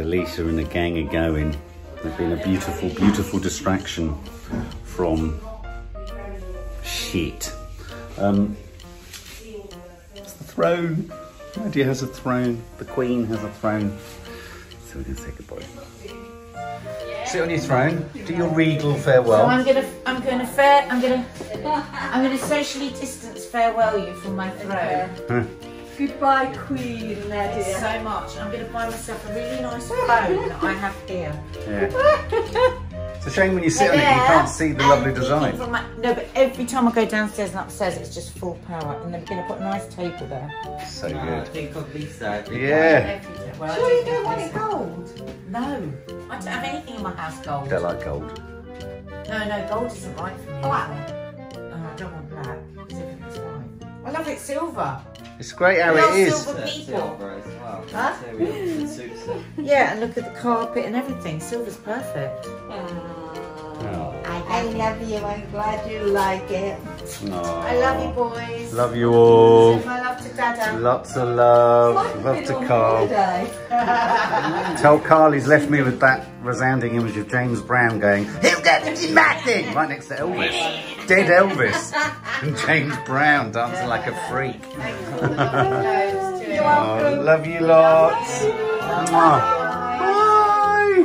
Alicia and the gang are going. They've been a beautiful, beautiful distraction from shit. It's the throne. Nadia has a throne. The Queen has a throne. So we're going to say goodbye. Sit on your throne. Do your regal farewell. So I'm gonna socially distance farewell you from my throne. Goodbye, Queen Nadia. So much. I'm going to buy myself a really nice phone that I have here. Yeah. It's a shame when you sit on it, you can't see the lovely design. No, but every time I go downstairs and upstairs, it's just full power. And they're going to put a nice table there. So good. Think of Lisa. Yeah. Well, Sure you don't want it gold? No. I don't have anything in my house gold. You don't like gold? No, gold isn't right for me. Black. I don't want black. Because everything's fine. I love it silver. It's great how it is. Silver people. Silver as well. Huh? It suits it. Yeah, and look at the carpet and everything. Silver's perfect. Oh. I love you. I'm glad you like it. Oh. I love you, boys. Love you all. Send my love to Dada. Lots of love. Love to Carl. Tell Carl he's left me with that resounding image of James Brown going, he'll get nothing! Right next to Elvis. Dead Elvis. And James Brown dancing like a freak. Oh, love you lots. Bye.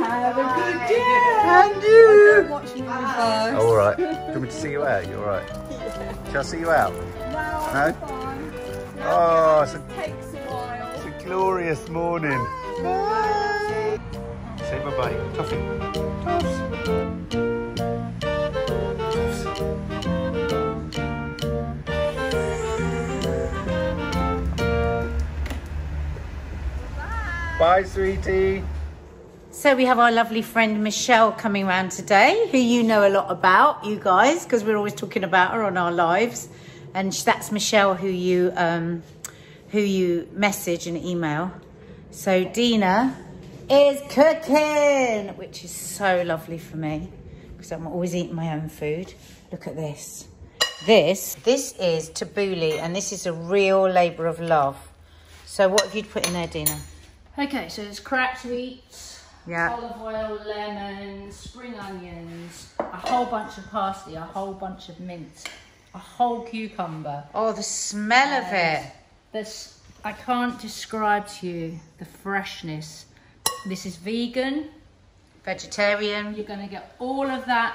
Have a good day. And you. Watch me reverse. Oh, all right. Do you want me to see you out? You all right? Shall I see you out? No? Fine. Oh, it's Takes a while. a glorious morning. Bye. Say bye-bye. Toffee. Toffs. Bye, sweetie. So we have our lovely friend Michelle coming round today, who you know a lot about, you guys, because we're always talking about her on our lives. And that's Michelle who you message and email. So Dina is cooking, which is so lovely for me because I'm always eating my own food. Look at this. This is tabbouleh, and this is a real labour of love. So what have you put in there, Dina? Okay, so there's cracked wheat, Yeah. olive oil, lemon, spring onions, a whole bunch of parsley, a whole bunch of mint, a whole cucumber. Oh, the smell of it. This, I can't describe to you the freshness. This is vegan. Vegetarian. You're going to get all of that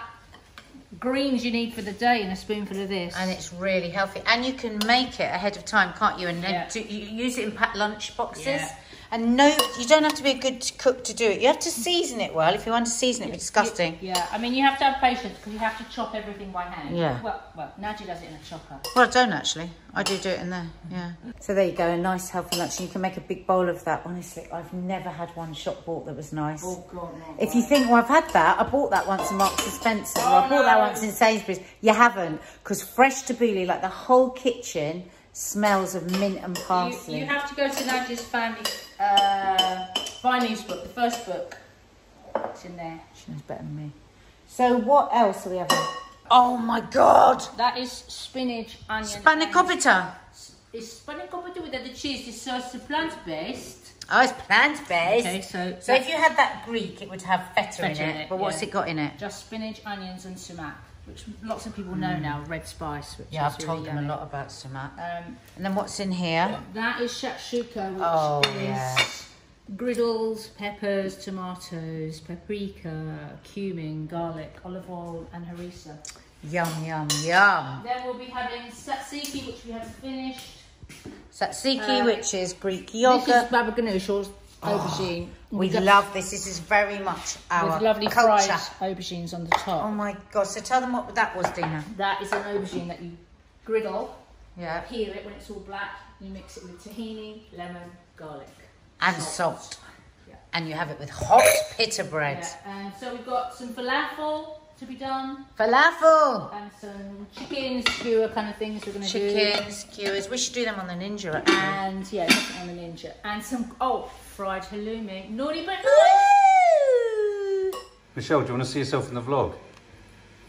greens you need for the day in a spoonful of this. And it's really healthy. And you can make it ahead of time, can't you? And then Yeah. you use it in packed lunch boxes. Yeah. And no, you don't have to be a good cook to do it. You have to season it well. If you want to season it, it's disgusting. Yeah, I mean, you have to have patience because you have to chop everything by hand. Yeah. Well, Nadia does it in a chopper. Well, I don't actually. I do it in there, yeah. So there you go, a nice healthy lunch. And you can make a big bowl of that. Honestly, I've never had one shop bought that was nice. Oh, God, no. If you think, well, I've had that. I bought that once in Marks and Spencer's. Or I bought that once in Sainsbury's. You haven't. Because fresh tabbouleh, like the whole kitchen, smells of mint and parsley. You have to go to Nadia's family Viney's book, the first book. It's in there. She knows better than me. So what else are we having? Oh my God! That is spinach, onion. Spanakopita. It's spanakopita with the cheese. It's plant-based. Oh, it's plant-based. Okay, so if you had that Greek, it would have feta in Feta it. But what's yeah. it got in it? Just spinach, onions, and sumac, which lots of people know now. Red spice. Which Yeah, is I've told really them yummy. a lot about sumac. And then what's in here? That is shakshuka, which Oh, is yeah. griddles, peppers, tomatoes, paprika, cumin, garlic, olive oil, and harissa. Yum, yum, yum. Then we'll be having tzatziki, which we haven't finished. Tzatziki, which is Greek yogurt. This is baba ganoush or aubergine. We love this. This is very much our with lovely culture. fried aubergines on the top. Oh my God. So tell them what that was, Dina. That is an aubergine that you griddle, Yeah. peel it when it's all black, you mix it with tahini, lemon, garlic. And salt. Yeah. And you have it with hot pita bread. Yeah, and so we've got some falafel to be done. Falafel. And some chicken skewer kind of things we're going to do. Chicken skewers. We should do them on the Ninja, actually. And yeah, definitely on the Ninja. And some, fried halloumi. Naughty but nice. Woo! Michelle, do you want to see yourself in the vlog?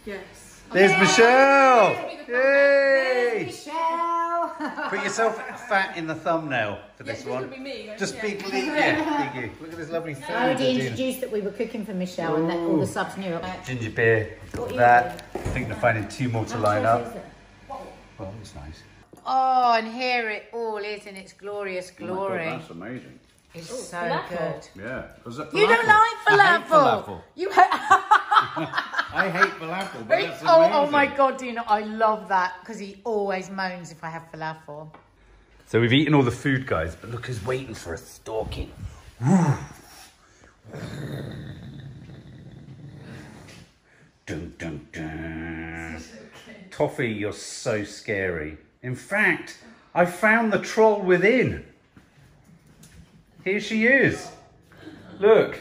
Yes. There's Michelle! There's Yay! Michelle. Put yourself fat in the thumbnail for this one. It'll be me. Just big you. Look at this lovely food. I already introduced that we were cooking for Michelle and that all the subs knew it. Ginger beer, got that. I think they're finding 2 more to line up. Well, that's nice. Oh, and here it all is in its glorious glory. Oh my God, that's amazing. It's so good. Yeah. You don't like falafel? You I hate falafel, but that's amazing. oh my God, Dina, I love that because he always moans if I have falafel. So we've eaten all the food, guys, but look who's waiting for us stalking. Dun, dun, dun. Toffee, you're so scary. In fact, I found the troll within. Here she is. Look.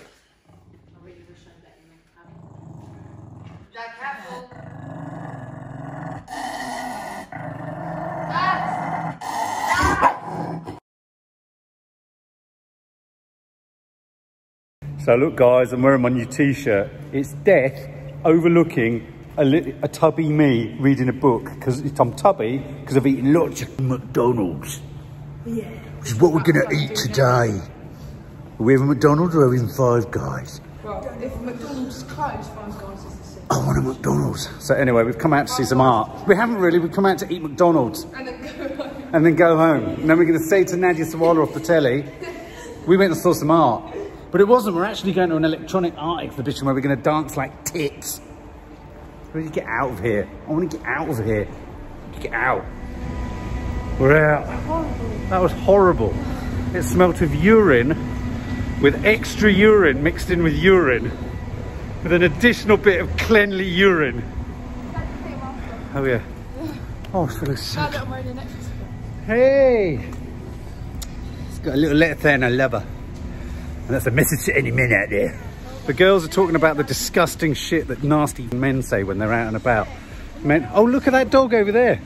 So look, guys, I'm wearing my new t-shirt. It's death overlooking a tubby me reading a book, because I'm tubby because I've eaten lots of McDonald's. Yeah. Which is what we're going to eat today. Are we having McDonald's or are we having Five Guys? Well, if McDonald's is closed, Five Guys is the same. I want a McDonald's. So anyway, we've come out to see some art. We haven't really, we've come out to eat McDonald's. And then go home. And then go home. And then we're going to say to Nadia Sawalha off the telly, we went and saw some art. But it wasn't, we're actually going to an electronic art exhibition where we're going to dance like tits. We need to get out of here. I want to get out of here. Get out. We're out. That was horrible. It smelt of urine with extra urine mixed in with urine with an additional bit of cleanly urine. Oh yeah. Oh, it feels so good. Hey! It's got a little letter there and I love her. And that's a message to any men out there. The girls are talking about the disgusting shit that nasty men say when they're out and about. Men, oh look at that dog over there.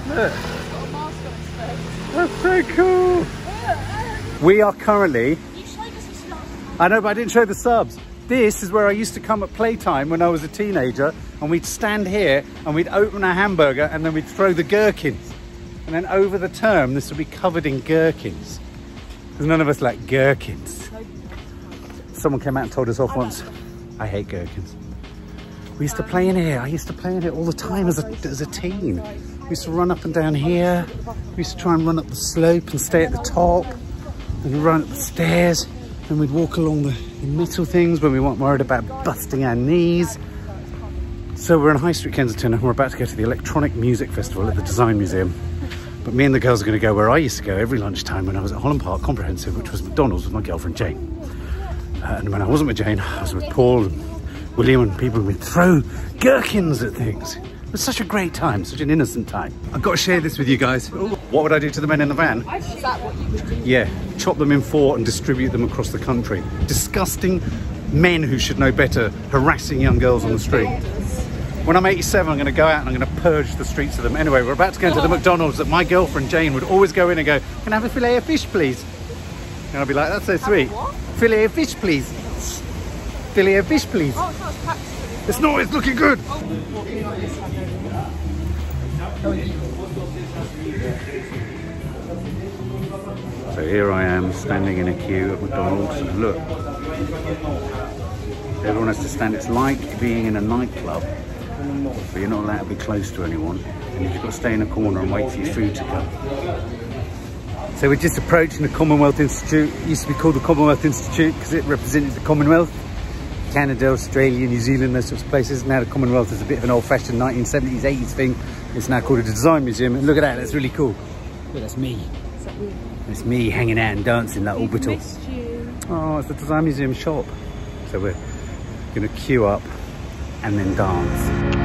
Look. That's so cool. We are currently... I know, but I didn't show the subs. This is where I used to come at playtime when I was a teenager, and we'd stand here and we'd open a hamburger and then we'd throw the gherkins. And then over the term, this would be covered in gherkins. Because none of us like gherkins. Someone came out and told us off once. I hate gherkins. We used to play in here. I used to play in it all the time as a teen. We used to run up and down here. We used to try and run up the slope and stay at the top. And run up the stairs. And we'd walk along the metal things when we weren't worried about busting our knees. So we're in High Street, Kensington, and we're about to go to the Electronic Music Festival at the Design Museum. But me and the girls are going to go where I used to go every lunchtime when I was at Holland Park Comprehensive, which was McDonald's with my girlfriend Jane. And when I wasn't with Jane, I was with Paul and William and people would throw gherkins at things. It was such a great time, such an innocent time. I've got to share this with you guys. What would I do to the men in the van? Is that what you would do? Yeah, chop them in 4 and distribute them across the country. Disgusting men who should know better, harassing young girls on the street. When I'm 87, I'm going to go out and I'm going to purge the streets of them. Anyway, we're about to go into the McDonald's that my girlfriend Jane would always go in and go, can I have a fillet of fish, please? And I'll be like, that's so sweet. Fillet of fish, please. Fillet of fish, please. Oh, it's not as packed. It's not, it's looking good. So here I am standing in a queue at McDonald's, and look, everyone has to stand. It's like being in a nightclub, but you're not allowed to be close to anyone, and you've got to stay in a corner and wait for your food to come. So we're just approaching the Commonwealth Institute. It used to be called the Commonwealth Institute because it represented the Commonwealth. Canada, Australia, New Zealand, those sorts of places. Now the Commonwealth is a bit of an old-fashioned 1970s, 80s thing. It's now called a design museum. And look at that, that's really cool. Look, that's me. Is that weird? It's me hanging out and dancing like orbital. Oh, it's the design museum shop. So we're gonna queue up and then dance.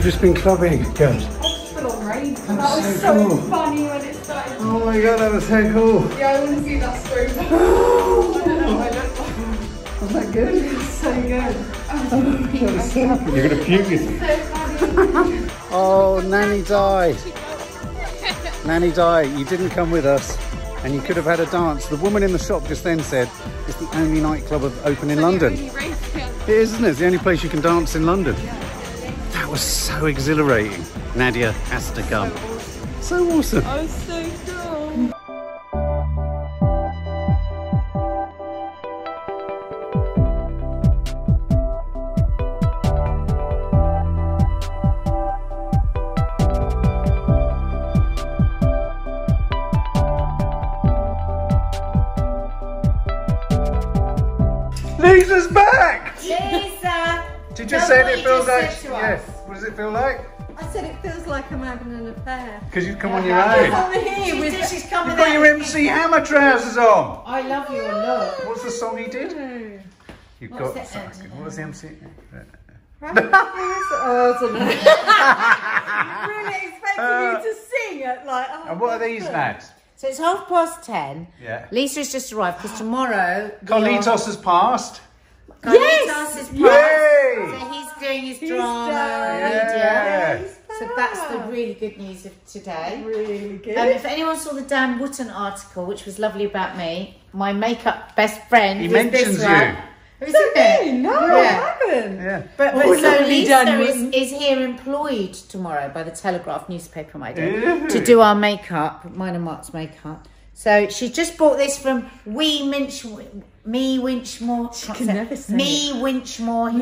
just been clubbing. Good. Full on rain. That That's was so so cool. funny when it started. Oh my god, that was so cool. Yeah, I want to see that story. I don't know what I look like. Was that good? It's so good. That was so good. You're gonna puke, isn't it? So funny. Oh, Nanny died. Nanny died. You didn't come with us, and you could have had a dance. The woman in the shop just then said it's the only nightclub open in London. It is, isn't it? It's the only place you can dance in London. That was so exhilarating. Nadia has to come. So awesome. That was so cool. Lisa's back! Lisa! Did you That's say what it you feels just like? said to Yes. us. What does it feel like? I said it feels like I'm having an affair. Because you've come on your I'm own. here with She's coming You've got your out. MC Hammer trousers on. I love your look. What's the song he did? You've What's got. it? What was the MC? Oh, I don't know. Really expecting you to sing at like. Oh, And what are these, Nads? So it's 10:30. Yeah. Lisa's just arrived because tomorrow. Carlitos has passed. Carlitos is Yay! passed. So he's doing his drama. done. Yeah. So that's the really good news of today. Really good. If anyone saw the Dan Wootton article, which was lovely about me, my makeup best friend He was mentions this one. you. Who's it? No, Yeah. I haven't. Yeah. But Oh, so lovely Lisa Dan is, Wootton. is here employed tomorrow by the Telegraph newspaper, my dear, to do our makeup, mine and Mark's makeup. So she just bought this from Winchmore. can never say Winchmore Hill.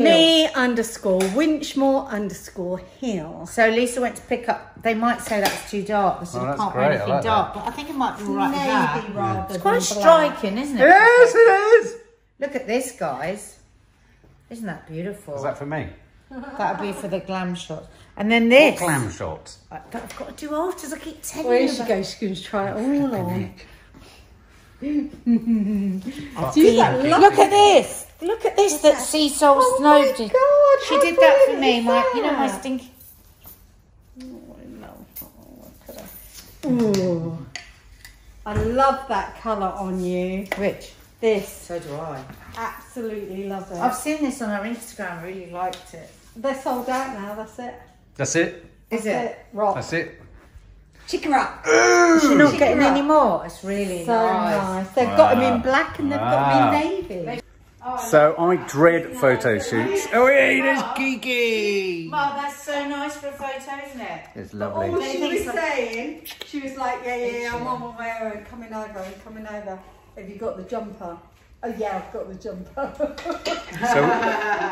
Me_Winchmore_Hill. So Lisa went to pick up. They might say that's too dark. So Oh, you that's can't great, wear I anything like dark. But I think it might be all right with that. Maybe rather It's quite than black. striking, isn't it? Yes, it is. Look at this, guys. Isn't that beautiful? Is that for me? That would be for the glam shot. And then this. What glam shots? But I've got to do afters. I keep telling Where you. she about- goes, she's going to try it all on. Look at this. Look at this that Sea Soul Oh Snow my did. God, She how did that for brilliant me. is You know my that? stinky. Ooh. I love that colour on you. Which? This. So do I. Absolutely love it. I've seen this on her Instagram. Really liked it. They're sold out now, that's it. That's it. Is That's it? Rock. That's it. Chicken up. She's not getting Right. any more. It's really So nice. nice. They've got them Wow. in black and they've got Wow. them in navy. So I dread photo shoots. Oh, yeah, there's Kiki. Wow, that's so nice for a photo, isn't it? It's All lovely. she was saying, she was like, yeah, I'm on my way, I'm coming over. Have you got the jumper? Oh yeah, I've got the jumper.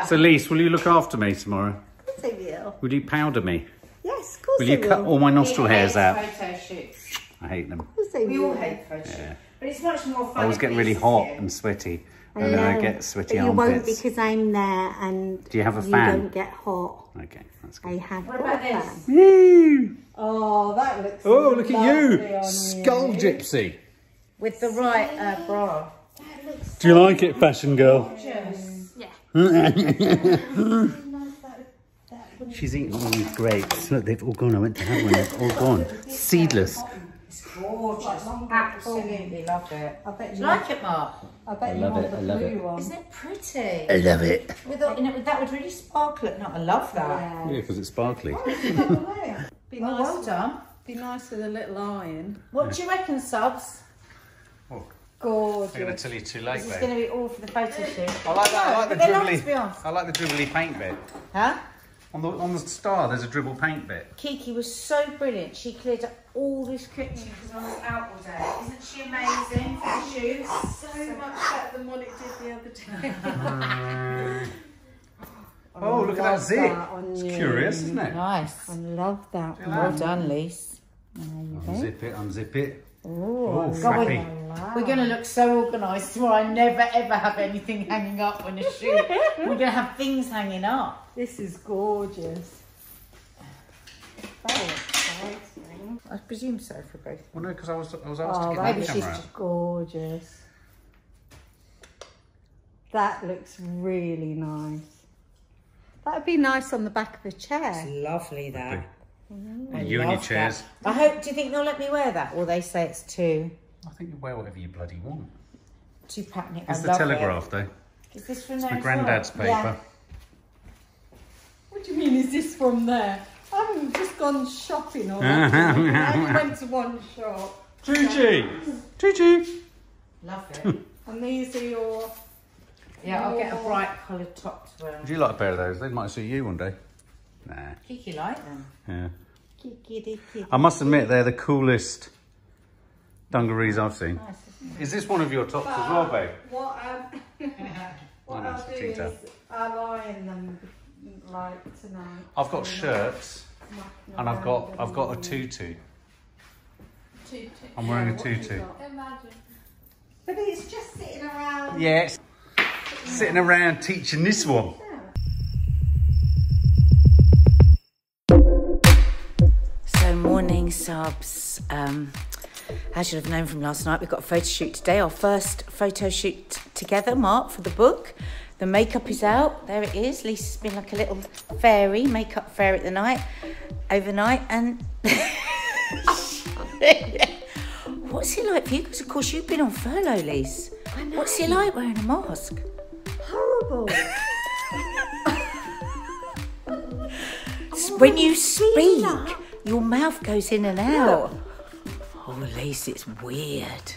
So Lise, will you look after me tomorrow? Of course I will. Will you powder me? Yes, of course Will I you will. cut all my nostril hairs out? Photo shoots. I hate them. Of course I We all will. hate photo shoots. Yeah. But it's much more fun. I always if get we really used hot to. and sweaty, and then I get sweaty You won't armpits. because I'm there and Do you have a you fan? don't get hot. Okay, that's I good. have What got about a this? fan. Woo! Oh, that looks Oh, look at lovely you, on skull you. gypsy. With the right bra. Do you like it, fashion girl? She's eating all these grapes. Look, they've all gone. I went to have one. They've all gone. Seedless. It's gorgeous. Absolutely love it. I bet Do you you like it, Mark? I bet I you love want it, the I love blue it. one. Isn't it pretty? I love it. With all, you know, that would really sparkle it. No, I love that. Yeah, because it's sparkly. Be Well, nice. well done. Be nice with a little iron. What do you reckon, subs? Gorgeous. I'm going to tell you too late, This is babe. going to be all for the photo shoot. I like that. I like the But they like to be dribbly. honest. I like the dribbly paint bit. Huh? On the star, there's a dribble paint bit. Kiki was so brilliant. She cleared up all this kitchen because I was out all day. Isn't she amazing for the shoot? So much better than what it did the other day. Oh, look at that zip. on It's you. curious, isn't it? Nice. I love that. Well done, Lise. Unzip it, unzip it. Oh, Oh, frappy. We're going to look so organised tomorrow. I never ever have anything hanging up when a shoot. We're going to have things hanging up. this is gorgeous. That looks exciting. I presume so for both. Well, no, because I was asked Oh, to that get the is camera out. just gorgeous. That looks really nice. That'd be nice on the back of a chair. It's lovely, that. You and your chairs. I hope, do you think they'll let me wear that? Or they say it's too... I think you wear whatever you bloody want. Too patterned. It's the Telegraph, though. Is this from It's there my as well? granddad's paper. Yeah. What do you mean, is this from there? I haven't just gone shopping or anything. I only went to one shop. Gigi! Gigi! Love it. And these are your... Yeah, I'll get a bright coloured top to wear. Would you like a pair of those? They might suit you one day. Nah. Kiki like them. Yeah. Kiki. I must admit, they're the coolest dungarees I've seen. Nice, isn't it? Is this one of your tops as well, babe? What Oh, no, I'll it's do Tita. is I'll iron them like tonight. I've got shirts and I've got a tutu. I'm wearing a tutu. But it's just sitting around. Yes. Sitting around teaching this one. So morning subs. As you'll have known from last night, we've got a photo shoot today. Our first photo shoot together, Mark, for the book. The makeup is out. There it is. Lisa's been like a little fairy, makeup fairy at the night, overnight. And what's it like for you? Because of course you've been on furlough, Lisa. I know. What's it like wearing a mask? Horrible. When you speak, your mouth goes in and out. Oh, Lisa, it's weird.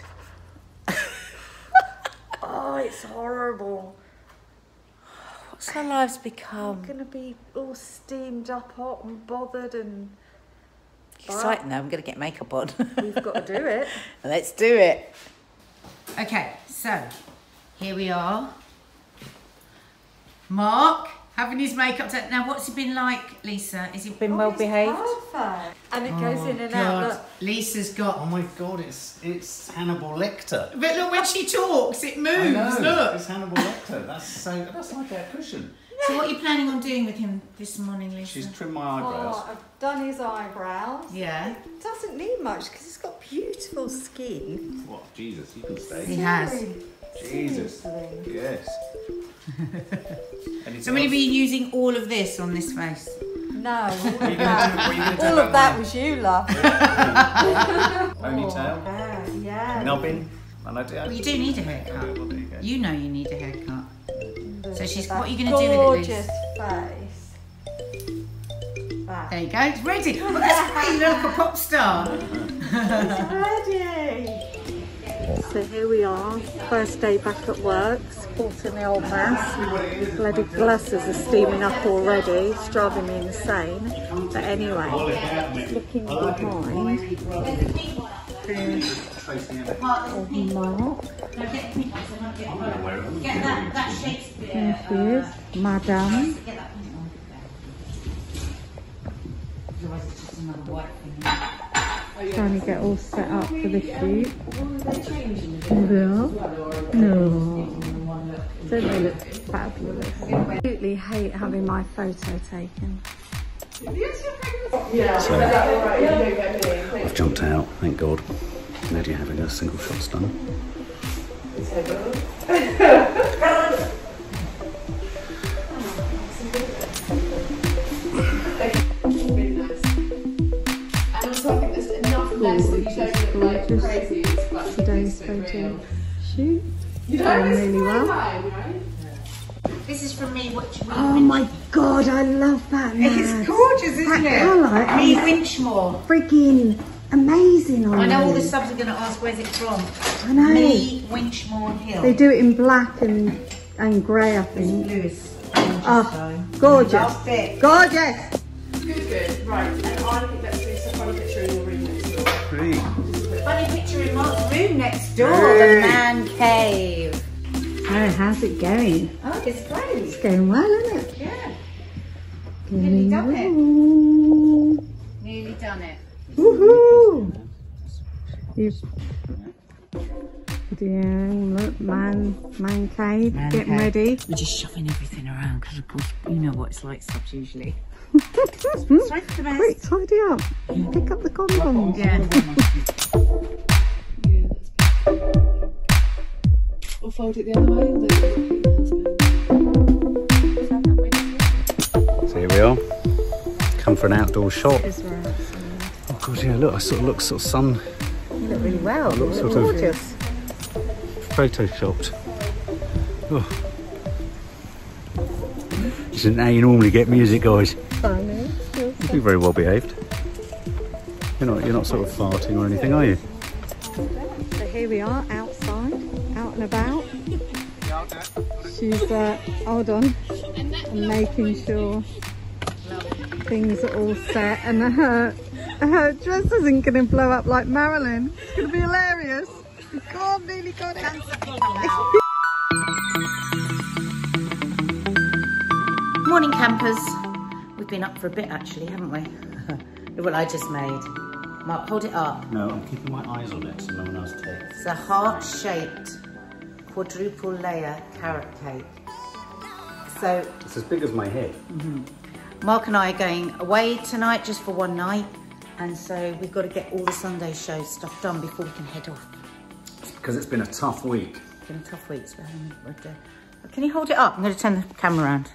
Oh, it's horrible. What's our lives become? I'm going to be all steamed up, hot and bothered and... Exciting though, I'm going to get makeup on. We've got to do it. Let's do it. Okay, so here we are. Mark having his makeup done. Now, what's it been like, Lisa? Has he been well behaved? Perfect. And it goes in and out. Look. Lisa's got. Oh my God, it's Hannibal Lecter. But look, when she talks, it moves. I know, Look. it's Hannibal Lecter. That's like a cushion. So, what are you planning on doing with him this morning, Lisa? She's trimmed my eyebrows. Oh, I've done his eyebrows. Yeah. It doesn't need much because he's got beautiful skin. What? Jesus, you can He stay. has. Jesus. Yes. So, will you be using all of this on this face? No, all of What are you that, gonna all do of that was you, love. Ponytail, Yeah. nubbin. I know Well, you do need a haircut. Well, there you go. You know you need a haircut. So she's. What are you going to do with it, Gorgeous Liz? face. That. There you go. It's ready. Well, that's great. You look like a pop star. It's ready. So here we are, first day back at work, supporting the old man. Bloody glasses are steaming up already, it's driving me insane. But anyway, looking behind, old Mark. Get that Shakespeare. There she is, Madame. Trying to get all set up for the shoot. No. Don't they look fabulous? I absolutely hate having my photo taken. So, I've jumped out, thank God. Nadia having her single shots done. Today's photo shoot. Going really well. This is from me, which we Oh my God, I love that. It's gorgeous, isn't that it? colour Me is Winchmore. freaking amazing on I know all the you. subs are going to ask where's it from. I know. Me Winchmore Hill. They do it in black and grey, I think. Lewis. Oh, gorgeous. Love it. Gorgeous. Good. Right. And I think let's do some funny picture in your room next door. Pretty. Funny picture in Mark's room next door, the man cave. Oh, how's it going? Oh, it's great. It's going well, isn't it? Yeah, Nearly done it. it. nearly done it. Woohoo! Yeah, look, man cave, Man getting cave. ready. We're just shoving everything around because, of course, you know what it's like subs usually. Sorry for the best. Quick, tidy up. Pick up the condoms. Yeah. Yeah, that's good. Or fold it the other way. Or the Here we are. Come for an outdoor shot. Is where I'm outside. Oh god, yeah, look, I sort of look sun You look really well. You look sort of- gorgeous. photoshopped. Oh. This isn't how you normally get music, guys. Funny. You're very well behaved. You're not sort of farting or anything, are you? So here we are outside, out and about. She's hold on, and making sure things are all set, and her dress isn't going to blow up like Marilyn. It's going to be hilarious. God, nearly got it. Morning campers. We've been up for a bit actually, haven't we? Look what I just made. Mark, hold it up. No, I'm keeping my eyes on it so no one else takes. It's a heart-shaped quadruple layer carrot cake. So It's as big as my head. Mark and I are going away tonight just for one night, and so we've got to get all the Sunday show stuff done before we can head off. Because it's been a tough week. It's been a tough week. So can you hold it up? I'm going to turn the camera around.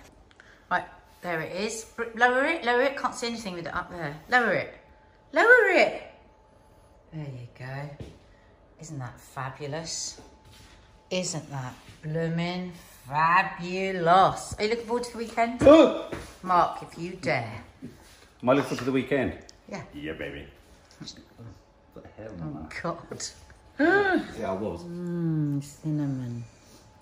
Right, there it is. Lower it, lower it. Can't see anything with it up there. Lower it. Lower it. There you go. Isn't that fabulous? Isn't that blooming fabulous? Are you looking forward to the weekend? Mark, if you dare. Am I looking forward to the weekend? Yeah. Yeah, baby. What the hell? Oh, God. Yeah, I was. Cinnamon,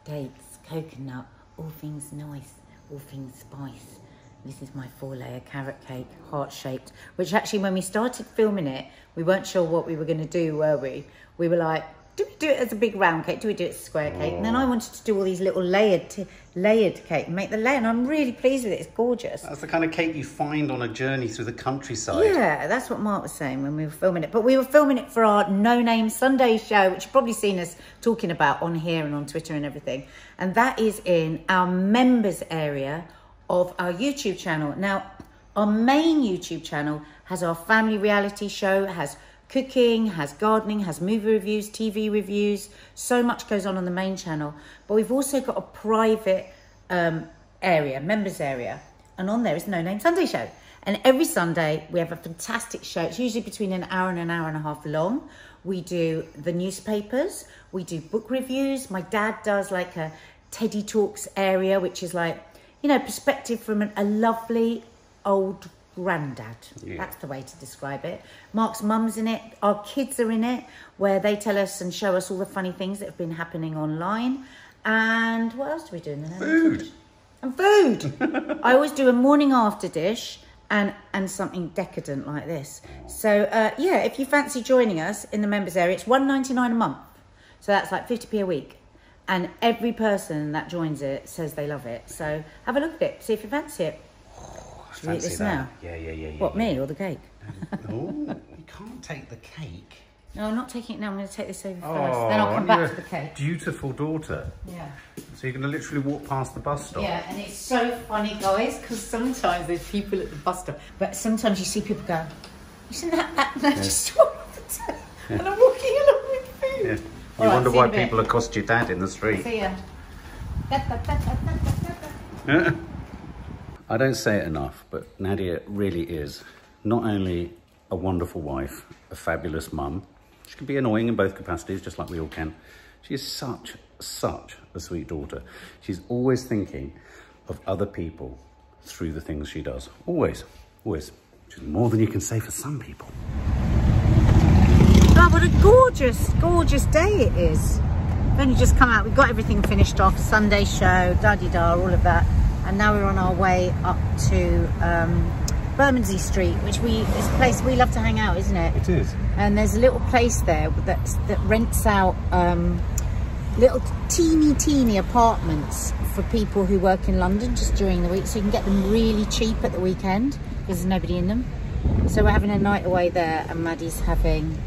dates, coconut, all things nice, all things spice. This is my 4-layer carrot cake, heart-shaped, which actually when we started filming it, we weren't sure what we were going to do, were we? We were like, do we do it as a big round cake? Do we do it as a square cake? And then I wanted to do all these little layered cake and make the layer, and I'm really pleased with it. It's gorgeous. That's the kind of cake you find on a journey through the countryside. Yeah, that's what Mark was saying when we were filming it. But we were filming it for our No Name Sunday show, which you've probably seen us talking about on here and on Twitter and everything. And that is in our members area of our YouTube channel. Now, our main YouTube channel has our family reality show, has cooking, has gardening, has movie reviews, TV reviews. So much goes on the main channel. But we've also got a private area, members area. And on there is No Name Sunday show. And every Sunday we have a fantastic show. It's usually between an hour and a half long. We do the newspapers, we do book reviews. My dad does like a Teddy Talks area, which is like, you know, perspective from a lovely old granddad. Yeah. That's the way to describe it. Mark's mum's in it. Our kids are in it, where they tell us and show us all the funny things that have been happening online. And what else do we do in the name? Food. And food. I always do a morning after dish and something decadent like this. So yeah, if you fancy joining us in the members area, it's £1.99 a month. So that's like 50p a week. And every person that joins it says they love it. So have a look at it, see if you fancy it. Should we eat this now? Yeah. What, me or the cake? Oh, you can't take the cake. No, I'm not taking it now. I'm going to take this over first. Then I'll come back to the cake. Beautiful daughter. Yeah. So you're going to literally walk past the bus stop. Yeah, and it's so funny, guys, because sometimes there's people at the bus stop, but sometimes you see people go, isn't that just and I'm walking along with food. Yeah. You wonder why people accost your dad in the street. See ya. I don't say it enough, but Nadia really is not only a wonderful wife, a fabulous mum. She can be annoying in both capacities, just like we all can. She is such a sweet daughter. She's always thinking of other people through the things she does. Always. Which is more than you can say for some people. Oh, what a gorgeous day it is. We've only just come out. We've got everything finished off. Sunday show, da-di-da, all of that. And now we're on our way up to Bermondsey Street, which is a place we love to hang out, isn't it? It is. And there's a little place there that rents out little teeny apartments for people who work in London just during the week. So you can get them really cheap at the weekend because there's nobody in them. So we're having a night away there, and Maddie's having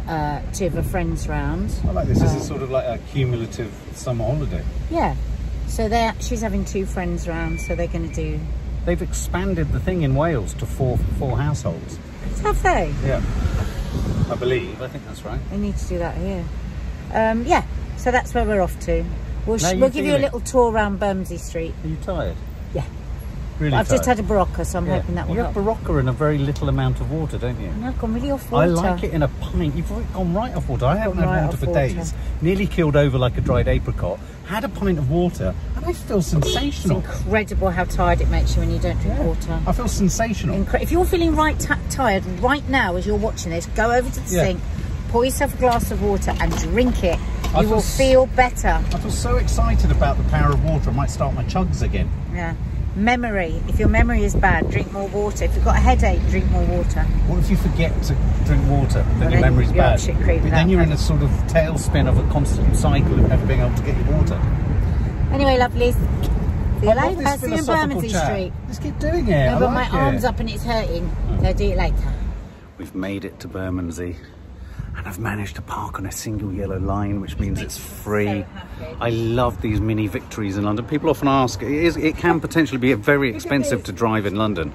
2 of her friends round. I like this. This is sort of like a cumulative summer holiday. Yeah. So she's having 2 friends round, so they're going to do... They've expanded the thing in Wales to four households. Have they? Yeah. I believe. I think that's right. We need to do that here. Yeah, so that's where we're off to. We'll give you a little tour around Bermondsey Street. Are you tired? Yeah. Really I've just tired. had a Barocca, so I'm hoping that will You help. have Barocca in a very little amount of water, don't you? No, I've gone really off water. I like it in a pint. You've gone right off water. I haven't Gone had right water off for water. days. Nearly killed over like a dried apricot. Had a pint of water and I feel It's sensational. incredible how tired it makes you when you don't drink water. I feel sensational. If you're feeling tired right now as you're watching this, go over to the sink, pour yourself a glass of water and drink it. You will feel better. I feel so excited about the power of water. I might start my chugs again. Yeah. Memory. If your memory is bad, drink more water. If you've got a headache, drink more water. What if you forget to drink water, then Well, your memory's you're bad? shit cream But now, then you're in a thanks. sort of tailspin of a constant cycle of never being able to get your water. Anyway, lovelies. See you I love later. this See you in philosophical Bermondsey chat. Street. Let's keep doing it. No, I but like my arm's it. up and it's hurting. So do it later. We've made it to Bermondsey and I've managed to park on a single yellow line, which means it's free. I love these mini victories in London. People often ask, it can potentially be very expensive to drive in London,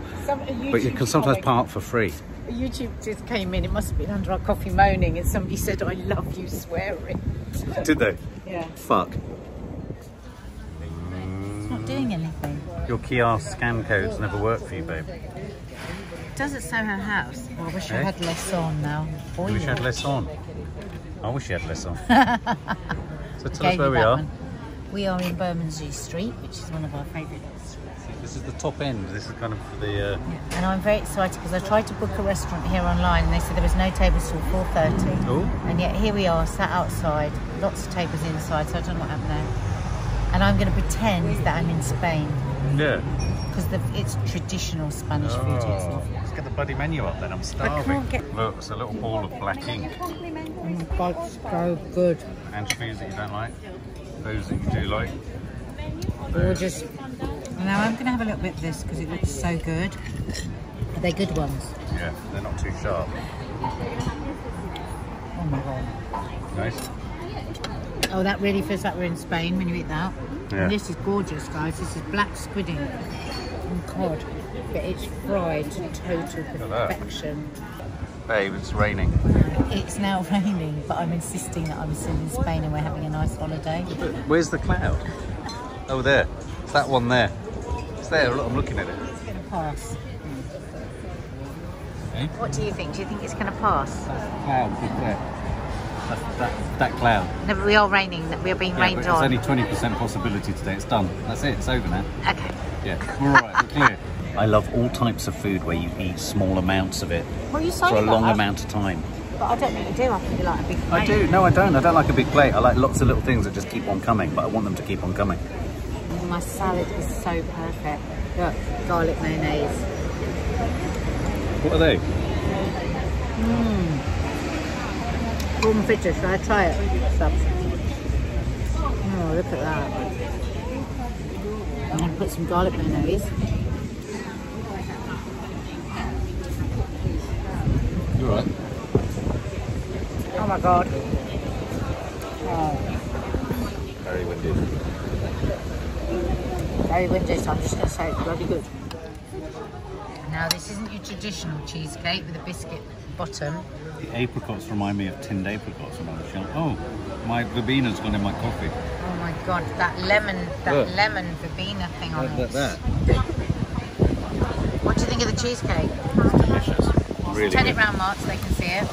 but you can sometimes park for free. YouTube just came in, it must have been under our coffee moaning, and somebody said, I love you swearing. Did they? Yeah. Fuck. It's not doing anything. Your kiosk scan codes never work for you, babe. Does it Soho House? Oh, I wish I Eh? had less on now. I wish you had less on. I wish you had less on. So tell us Gave where you we that are. one. We are in Bermondsey Street, which is one of our favourite streets. This is the top end. This is kind of the... Yeah. And I'm very excited because I tried to book a restaurant here online and they said there was no tables till 4:30. Oh. And yet here we are, sat outside, lots of tables inside, so I don't know what happened there. And I'm going to pretend that I'm in Spain Yeah. because it's traditional Spanish food. It's Oh, let's get the bloody menu up then. I'm starving. can't get- Look, it's a little ball of black ink. Oh my God, so good. Anchovies that you don't like. Those that you do like. Gorgeous. Now I'm going to have a little bit of this because it looks so good. Are they good ones? Yeah, they're not too sharp. Oh my God. Nice. Oh, that really feels like we're in Spain when you eat that. Yeah. And this is gorgeous, guys. This is black squidding and cod, but it's fried to total that. perfection. Babe, it's raining. It's now raining, but I'm insisting that I'm still in Spain and we're having a nice holiday. But where's the cloud? Oh, there. It's that one there. It's there. Look, I'm looking at it. It's going to pass. Okay. What do you think? Do you think it's going to pass? Cloud, look there. That cloud. No, but we are raining. We are being Yeah, rained but on. it's only 20% possibility today. It's done. That's it. It's over now. Okay. Yeah. We're all right. We're clear. I love all types of food where you eat small amounts of it Well, you say for a long that, amount of time. but I don't think you do. I think you like a big plate. I do. No, I don't. I don't like a big plate. I like lots of little things that just keep on coming, but I want them to keep on coming. My salad is so perfect. Look, garlic mayonnaise. What are they? Prawn fritters, should I try it? Subs. Oh, look at that. I'm going to put some garlic mayonnaise. You're right. Oh my God. Oh, Very windy. very windy, so I'm just going to say it's bloody good. Now, this isn't your traditional cheesecake with a biscuit bottom. The apricots remind me of tinned apricots when I was young. Oh, my verbina's gone in my coffee. Oh my God, that lemon Look. verbena thing on Look it. at that. What do you think of the cheesecake? Delicious. Really Turn good. it round, Mark, so they can see it.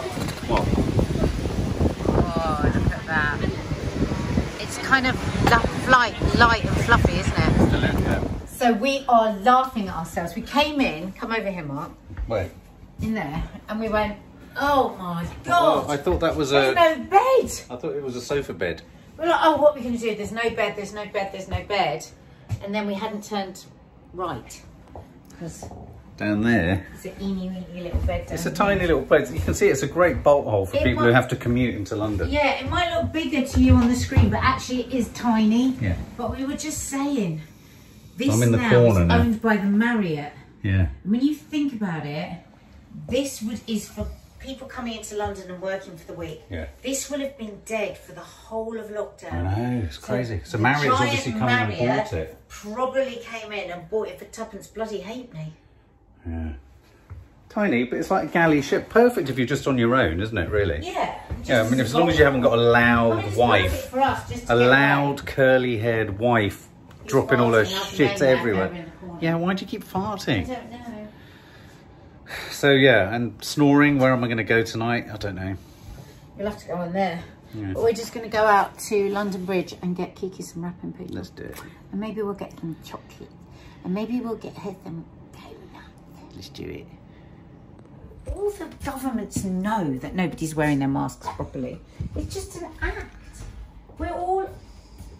What? Oh, look at that. It's kind of light and fluffy, isn't it? Yeah. So we are laughing at ourselves. We came in, come over here, Mark, Wait. in there, and we went, oh my Oh, God, I thought that was there's no bed. I thought it was a sofa bed. We're like, oh, what are we going to do? There's no bed, there's no bed, there's no bed. And then we hadn't turned right. Because Down there. it's an eeny-weeny little bed down It's a here. tiny little place. You can see it's a great bolt hole for It people might- who have to commute into London. Yeah, it might look bigger to you on the screen, but actually it is tiny. Yeah. But we were just saying, this I'm in the now corner is now. owned by the Marriott. Yeah. When you think about it, this is for people coming into London and working for the week. Yeah. This will have been dead for the whole of lockdown. I know, it's crazy. So the Marriott's giant obviously come in and Marriott bought it. Probably came in and bought it for tuppence bloody halfpenny. Yeah. Tiny, but it's like a galley ship. Perfect if you're just on your own, isn't it, really? Yeah. Yeah, I mean, as long as you haven't got a loud it's wife, perfect for us just to a get loud away. curly-haired wife dropping all her Farting up and shit going everywhere. down there in the corner. Yeah, why do you keep farting? I don't know. So yeah, and snoring, where am I going to go tonight? I don't know. You'll have to go on there. Yeah. But we're just going to go out to London Bridge and get Kiki some wrapping paper. Let's do it. And maybe we'll get them chocolate. And maybe we'll get her some donut. Let's do it. All the governments know that nobody's wearing their masks properly. It's just an act. We're all...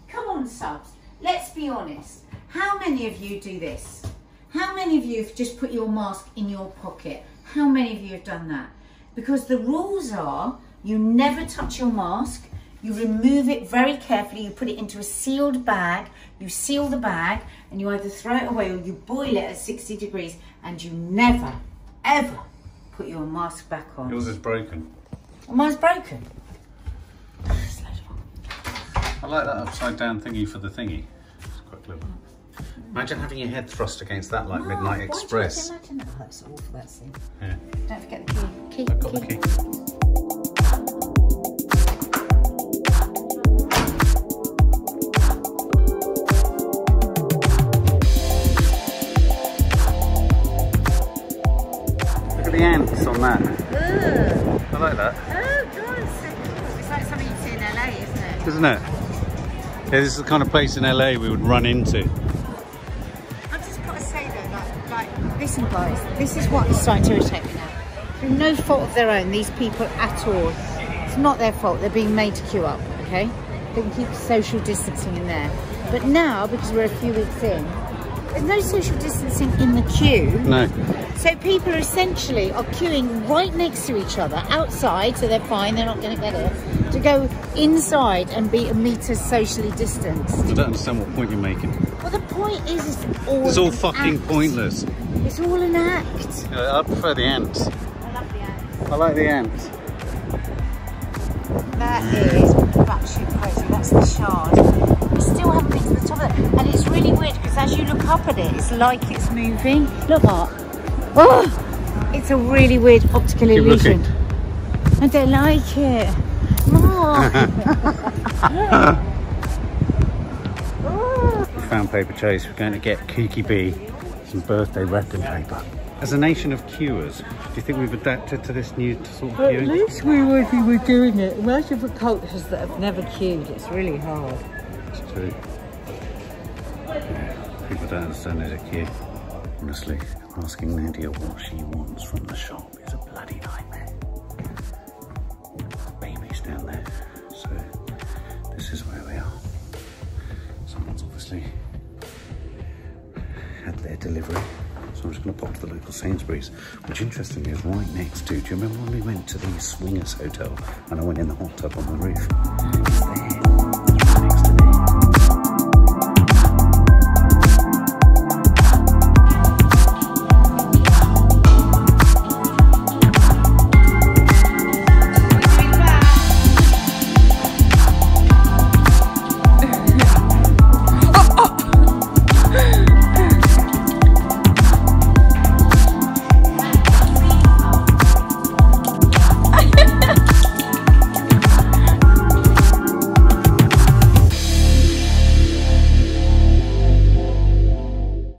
Come on, subs. Let's be honest. How many of you do this? How many of you have just put your mask in your pocket? How many of you have done that? Because the rules are you never touch your mask. You remove it very carefully. You put it into a sealed bag. You seal the bag and you either throw it away or you boil it at 60 degrees and you never, ever put your mask back on. Yours is broken. Mine's broken. I like that upside down thingy for the thingy. It's quite clever. Imagine having your head thrust against that like Midnight Express. Why do you imagine that? Oh, that's awful, that scene. Yeah. Don't forget the key. I've got the key. Look at the ants on that. Ugh. I like that. Oh, God, it's so cool. It's like something you see in LA, isn't it? Isn't it? Yeah, this is the kind of place in LA we would run into. I've just got to say though, like, listen guys, this is what is starting to irritate me now. Through no fault of their own, these people at all. It's not their fault, they're being made to queue up, okay? They can keep social distancing in there. But now, because we're a few weeks in, there's no social distancing in the queue. No. So people are essentially queuing right next to each other outside, so they're fine, they're not going to get it, to go inside and be a metre socially distanced. I don't understand what point you're making. Well, the point is It's all fucking act. pointless. It's all an act. I prefer the ants. I love the ants. I like the ants. That is batshit crazy. That's the Shard. We still haven't been to the top of it. And it's really weird because as you look up at it, it's like it's moving. Look, Mark. Oh, it's a really weird optical Keep illusion. looking. I don't like it. Mark. Found paper chase. We're going to get Kiki B some birthday wrapping paper. As a nation of queuers, do you think we've adapted to this new sort of queuing? At least we were doing it. Imagine for cultures that have never queued. It's really hard. It's true. Yeah, people don't understand there's a queue. Honestly, asking Nadia what she wants from the shop is a bloody nightmare. Baby's down there, so this is where we are. Someone's obviously had their delivery. So I'm just going to pop to the local Sainsbury's, which interestingly is right next to, do you remember when we went to the Swingers Hotel and I went in the hot tub on the roof? It's there.